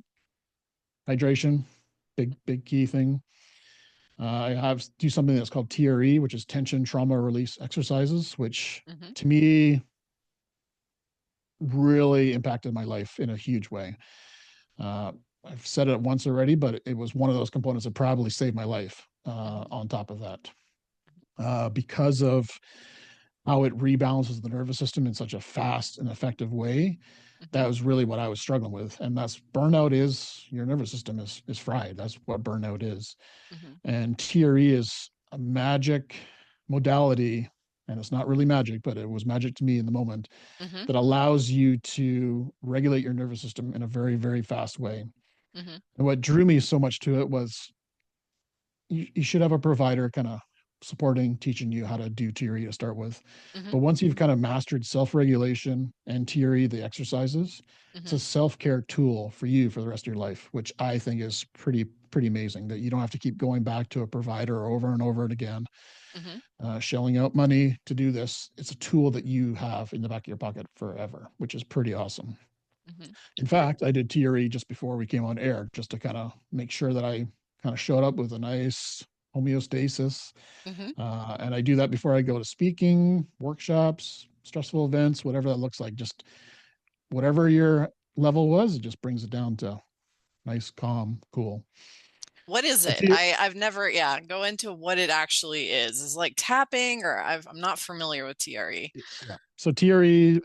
Hydration, big key thing. I have do something that's called TRE, which is tension trauma release exercises, which Hmm. to me really impacted my life in a huge way. Uh, I've said it once already, but it was one of those components that probably saved my life. Hmm. On top of that, because of how it rebalances the nervous system in such a fast and effective way, that Hmm. was really what I was struggling with. And that's burnout is your nervous system is fried. That's what burnout is. Hmm. And TRE is a magic modality, and it's not really magic, but it was magic to me in the moment Hmm. that allows you to regulate your nervous system in a very fast way. Hmm. And what drew me so much to it was you should have a provider kind of supporting, teaching you how to do TRE to start with. Hmm. But once you've kind of mastered self regulation and TRE, the exercises, it's Hmm. a self care tool for you for the rest of your life, which I think is pretty amazing that you don't have to keep going back to a provider over and over and again, Hmm. shelling out money to do this. It's a tool that you have in the back of your pocket forever, which is pretty awesome. Hmm. In fact, I did TRE just before we came on air, just to kind of make sure that I kind of showed up with a nice homeostasis. Hmm. And I do that before I go to speaking, workshops, stressful events, whatever that looks like. Just whatever your level was, it just brings it down to nice, calm, cool. What is So, it? I've never, yeah, go into what it actually is. Is it like tapping or I'm not familiar with TRE. yeah. So TRE,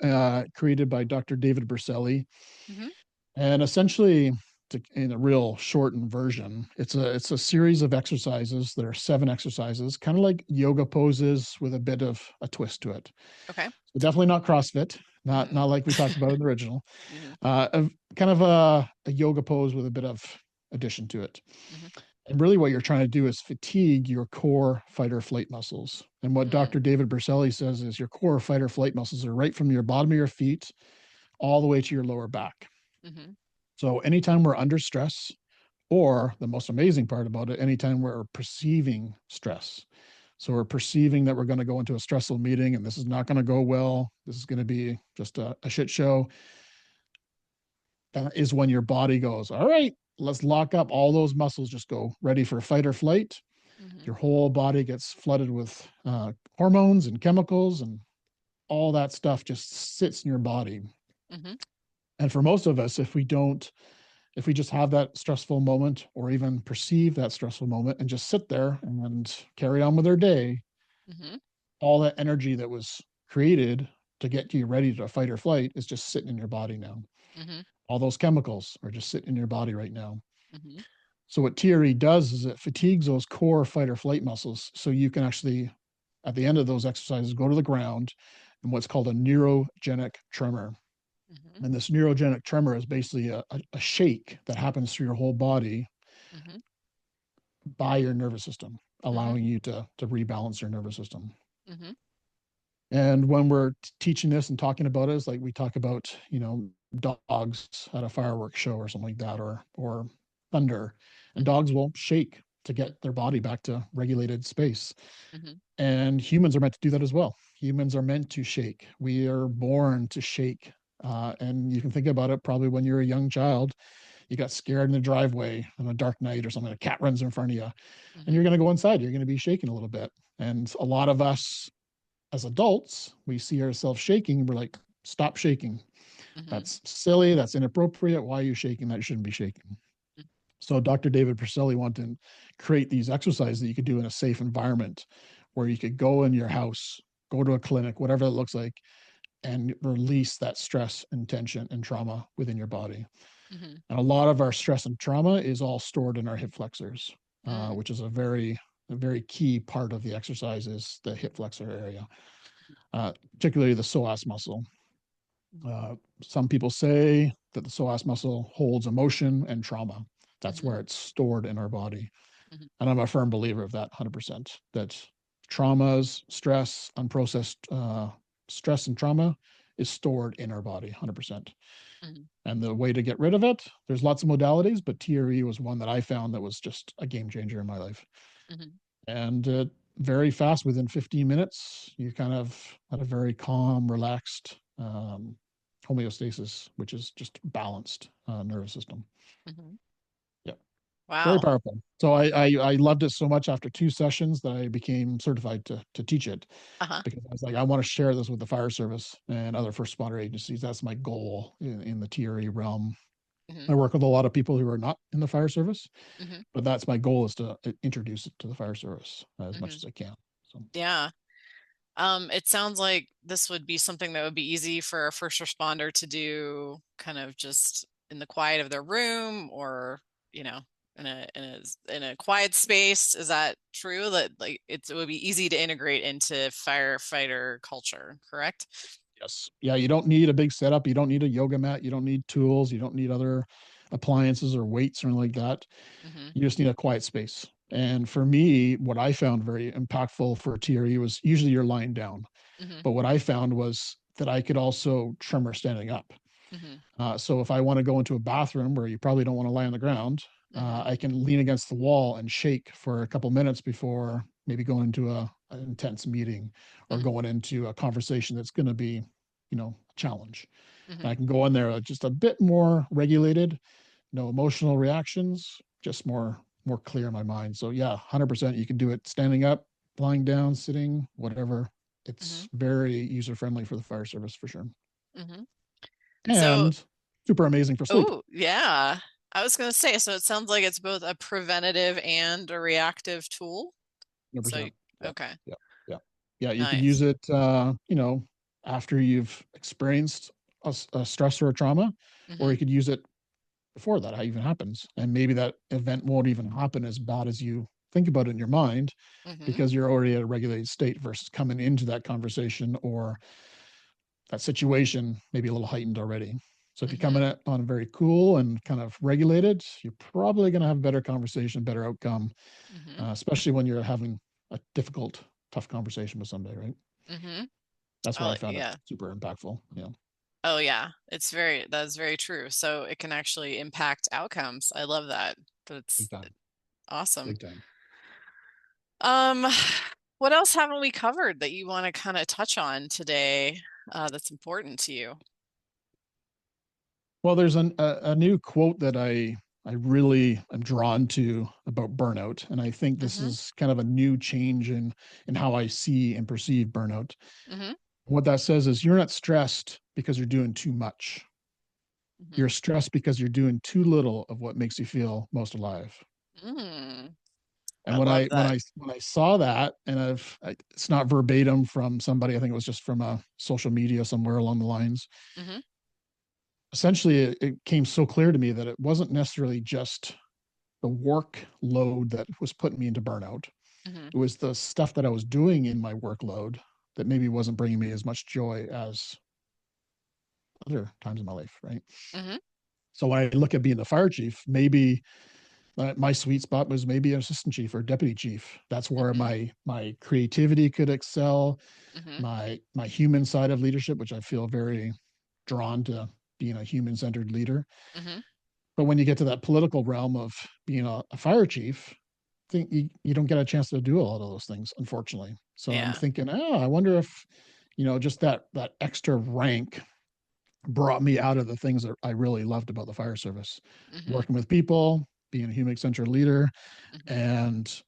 created by Dr. David Berceli, Hmm. and essentially, in a real shortened version, it's a series of exercises. There are 7 exercises, kind of like yoga poses with a bit of a twist to it. Okay. So definitely not CrossFit, not Mm-mm. like we talked about in the original. Hmm. Kind of a yoga pose with a bit of addition to it. Hmm. And really, what you're trying to do is fatigue your core fight or flight muscles. And what Mm. Dr. David Berceli says is your core fight or flight muscles are right from your bottom of your feet all the way to your lower back. Hmm. So anytime we're under stress, or the most amazing part about it, anytime we're perceiving stress. So we're perceiving that we're going to go into a stressful meeting and this is not going to go well. This is going to be just a shit show. That is when your body goes, all right, let's lock up. All those muscles just go ready for fight or flight. Hmm. Your whole body gets flooded with hormones and chemicals, and all that stuff just sits in your body. Hmm. And for most of us, if we just have that stressful moment or even perceive that stressful moment and just sit there and carry on with our day, Hmm. all that energy that was created to get you ready to fight or flight is just sitting in your body now. Hmm. All those chemicals are just sitting in your body right now. Hmm. So what TRE does is it fatigues those core fight or flight muscles so you can actually, at the end of those exercises, go to the ground in what's called a neurogenic tremor. Hmm. And this neurogenic tremor is basically a shake that happens through your whole body Hmm. by your nervous system, Hmm. allowing you to rebalance your nervous system. Hmm. And when we're teaching this and talking about it, it's like we talk about, dogs at a fireworks show or something like that, or thunder, and Hmm. dogs will shake to get their body back to regulated space. Hmm. And humans are meant to do that as well. Humans are meant to shake. We are born to shake. And you can think about it probably when you're a young child, you got scared in the driveway on a dark night or something, a cat runs in front of you, and Hmm. you're going to go inside. You're going to be shaking a little bit. And a lot of us as adults, we see ourselves shaking and we're like, stop shaking. Hmm. That's silly. That's inappropriate. Why are you shaking? That you shouldn't be shaking. So Dr. David Purcell wanted to create these exercises that you could do in a safe environment where you could go in your house, go to a clinic, whatever it looks like, and release that stress and tension and trauma within your body. Mm-hmm. And a lot of our stress and trauma is all stored in our hip flexors, Mm. which is a very key part of the exercise is the hip flexor area, particularly the psoas muscle. Some people say that the psoas muscle holds emotion and trauma. That's Mm-hmm. where it's stored in our body. Mm-hmm. And I'm a firm believer of that 100%, that traumas, stress, unprocessed stress and trauma is stored in our body 100%. Mm-hmm. And the way to get rid of it, there's lots of modalities, but TRE was one that I found that was just a game changer in my life. Mm-hmm. And very fast, within 15 minutes, you kind of had a very calm, relaxed homeostasis, which is just balanced nervous system. Mm-hmm. Yeah, very Wow. powerful. So I loved it so much after 2 sessions that I became certified to teach it, Uh-huh. because I was like, I want to share this with the fire service and other first responder agencies. That's my goal in the TRE realm. Mm-hmm. I work with a lot of people who are not in the fire service, Mm-hmm. but that's my goal, is to introduce it to the fire service as much Mm-hmm. as I can. So Yeah. It sounds like this would be something that would be easy for a first responder to do kind of just in the quiet of their room or, you know, in a quiet space. Is that true? That like it would be easy to integrate into firefighter culture, correct? yes, yeah, you don't need a big setup. You don't need a yoga mat. You don't need tools. You don't need other appliances or weights or anything like that. Mm-hmm. You just need a quiet space. And for me, what I found very impactful for TRE was usually you're lying down. Mm-hmm. But what I found was that I could also tremor standing up. Mm-hmm. So if I want to go into a bathroom where you probably don't want to lie on the ground, Mm-hmm. I can lean against the wall and shake for a couple minutes before maybe going into an intense meeting or Mm-hmm. going into a conversation that's going to be, a challenge. And Mm-hmm. I can go in there just a bit more regulated, no emotional reactions, just more clear in my mind. So yeah, 100%. You can do it standing up, lying down, sitting, whatever. Mm-hmm. It's very user friendly for the fire service for sure, Mm-hmm. So, and super amazing for sleep. oh, yeah. I was going to say, so it sounds like it's both a preventative and a reactive tool. So, 100%. Yeah. okay, Yeah. Yeah. Yeah. You could use nice. it, after you've experienced a stress or a trauma, or Mm-hmm. you could use it before that even happens. And maybe that event won't even happen as bad as you think about it in your mind, Mm-hmm. because you're already at a regulated state versus coming into that conversation or that situation maybe a little heightened already. So if you come in Mm-hmm. it on very cool and kind of regulated, you're probably going to have a better conversation, better outcome, Mm-hmm. especially when you're having a difficult, tough conversation with somebody, right? Mm-hmm. That's where I Oh, found it yeah. super impactful. Yeah, Oh, yeah. That's very true. So it can actually impact outcomes. I love that. big That's time, awesome. big time. Um, what else haven't we covered that you want to kind of touch on today, that's important to you? Well, there's a new quote that I really am drawn to about burnout, and I think this Mm-hmm. is kind of a new change in how I see and perceive burnout. Mm-hmm. What that says is you're not stressed because you're doing too much. Mm-hmm. You're stressed because you're doing too little of what makes you feel most alive. Mm, And I when love I when that. I when I saw that, and it's not verbatim from somebody, I think it was just from a social media somewhere along the lines. Mm-hmm. Essentially, it came so clear to me that it wasn't necessarily just the workload that was putting me into burnout. Mm-hmm. It was the stuff that I was doing in my workload that maybe wasn't bringing me as much joy as other times in my life, right? Mm-hmm. So when I look at being the fire chief, maybe my sweet spot was maybe an assistant chief or deputy chief. That's where Mm-hmm. my creativity could excel, Mm-hmm. my human side of leadership, which I feel very drawn to being a human centered leader. Mm-hmm. But when you get to that political realm of being a fire chief, think you don't get a chance to do a lot of those things, unfortunately. So I'm Yeah. thinking, I wonder if, just that extra rank brought me out of the things that I really loved about the fire service, Mm-hmm. working with people, being a human centered leader, Mm-hmm. and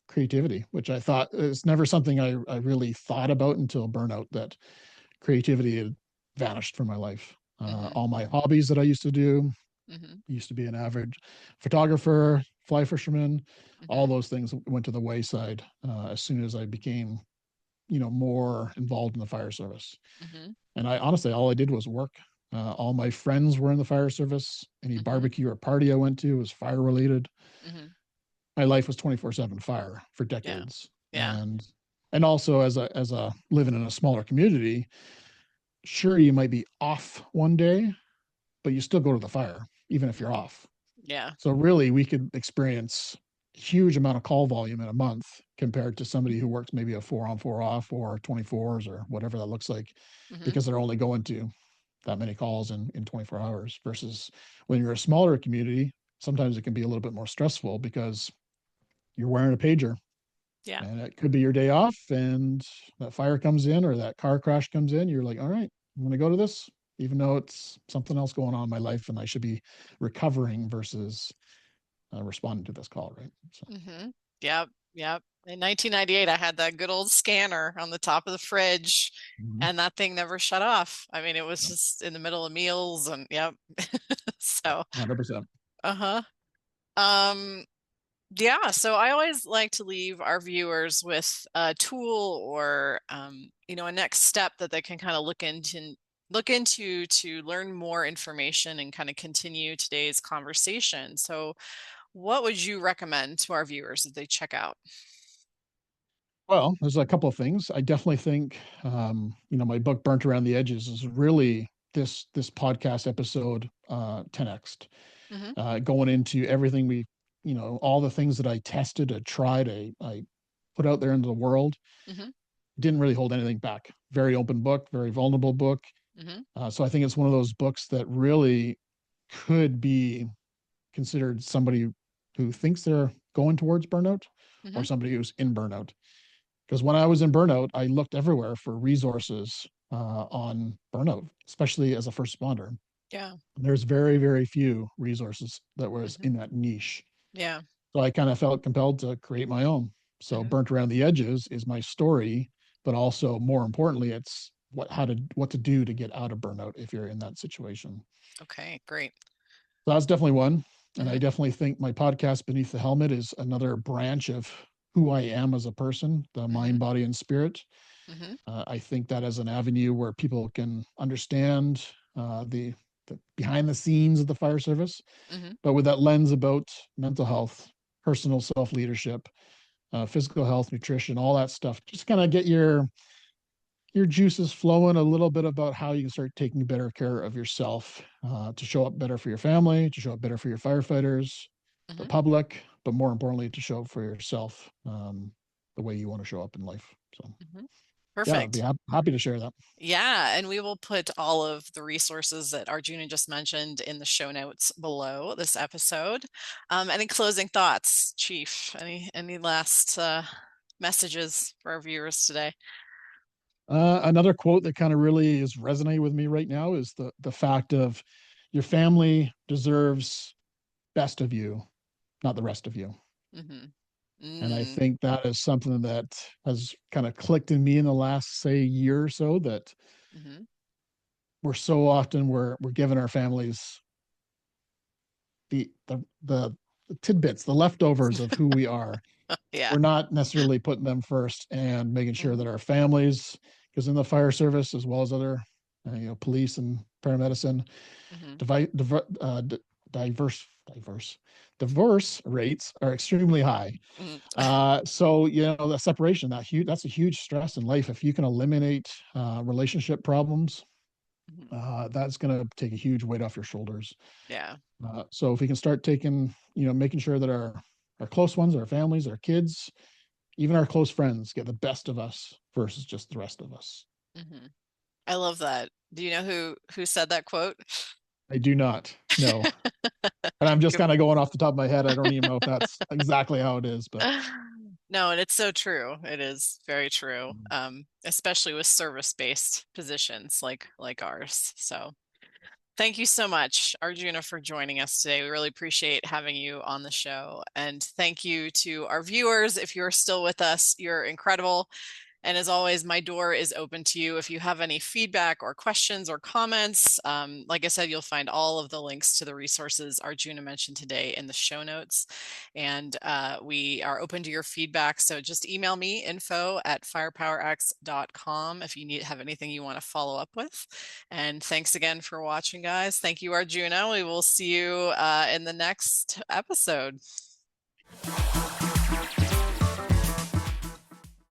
creativity, which I thought is never something I really thought about until burnout, that creativity had vanished from my life. Mm-hmm. All my hobbies that I used to do, Mm-hmm. Used to be an average photographer, fly fisherman. All Mm-hmm. those things went to the wayside as soon as I became, more involved in the fire service. Mm-hmm. And I honestly, all I did was work. All my friends were in the fire service. Any Mm-hmm. barbecue or party I went to was fire related. Mm-hmm. My life was 24/7 fire for Yeah. decades. Yeah. And also as a living in a smaller community, sure you might be off one day, but you still go to the fire even if you're Mm-hmm. off. Yeah. So really we could experience huge amount of call volume in a month compared to somebody who works maybe a 4 on 4 off or 24s or whatever that looks like, Mm-hmm. because they're only going to that many calls in 24 hours versus when you're a smaller community, sometimes it can be a little bit more stressful because you're wearing a pager Yeah. and it could be your day off and that fire comes in or that car crash comes in. You're like, all right, I'm going to go to this, even though it's something else going on in my life and I should be recovering versus responding to this call, right? So, Mm-hmm. Yep. Yep. In 1998, I had that good old scanner on the top of the fridge, mhm, and that thing never shut off. I mean, it was yeah, just in the middle of meals, and yep. So, 100%. uh-huh. Um, yeah, so I always like to leave our viewers with a tool or a next step that they can kind of look into to learn more information and kind of continue today's conversation. So, what would you recommend to our viewers that they check out? Well, there's a couple of things. I definitely think, my book "Burnt Around the Edges" is really this podcast episode 10x, Mm-hmm. going into everything all the things that I tested, I tried, I put out there into the world. Mm-hmm. Didn't really hold anything back. Very open book, very vulnerable book. Mm-hmm. So I think it's one of those books that really could be considered somebody who thinks they're going towards burnout or Mm-hmm. somebody who's in burnout. Because when I was in burnout, I looked everywhere for resources on burnout, especially as a first responder. Yeah. There's very, very few resources that was Mm-hmm. in that niche. Yeah. So I kind of felt compelled to create my own. So Mm-hmm. Burnt Around the Edges is my story, but also more importantly, it's what to do to get out of burnout if you're in that situation. Okay, great. So that's definitely one. And I Mm-hmm. definitely think my podcast, Beneath the Helmet, is another branch of who I am as a person, the Mm-hmm. mind, body, and spirit. Mm-hmm. I think that as an avenue where people can understand the behind the scenes of the fire service, Mm-hmm. but with that lens about mental health, personal self leadership, physical health, nutrition, all that stuff. Just kind of get your juices flowing a little bit about how you can start taking better care of yourself to show up better for your family, to show up better for your firefighters, the Mm-hmm. public, but more importantly, to show up for yourself the way you want to show up in life. So, Mm-hmm. yeah, I'd be Perfect. happy to share that. Yeah, and we will put all of the resources that Arjuna just mentioned in the show notes below this episode. Any closing thoughts, Chief? Any last messages for our viewers today? Another quote that kind of really is resonating with me right now is the fact of your family deserves best of you, not the rest of you. Mm-hmm. And I Mm, think that is something that has kind of clicked in me in the last, say, year or so, that mm-hmm. we're so often we're giving our families the the the, the tidbits, the leftovers of who we are. Yeah. We're not necessarily putting them first and making sure Mm-hmm. that our families, because in the fire service as well as other, police and paramedicine, Mm-hmm. divi- diver, diverse diverse divorce rates are extremely high. Mm-hmm. So the separation, that's a huge stress in life. If you can eliminate relationship problems, Mm-hmm. that's going to take a huge weight off your shoulders. Yeah. So if we can start taking, making sure that our close ones, our families, our kids, even our close friends get the best of us versus just the rest of us. Mm-hmm. I love that. Do you know who said that quote? I do not know. And I'm just Give- kind of going off the top of my head. I don't even know if that's exactly how it is, but No, and it's so true. It is very true. Especially with service-based positions like ours. So thank you so much, Arjuna, for joining us today. We really appreciate having you on the show. And thank you to our viewers. If you're still with us, you're incredible. And as always, my door is open to you. If you have any feedback or questions or comments, like I said, you'll find all of the links to the resources Arjuna mentioned today in the show notes. And we are open to your feedback. So just email me, info@firepowerx.com, if you have anything you want to follow up with. And thanks again for watching, guys. Thank you, Arjuna. We will see you in the next episode.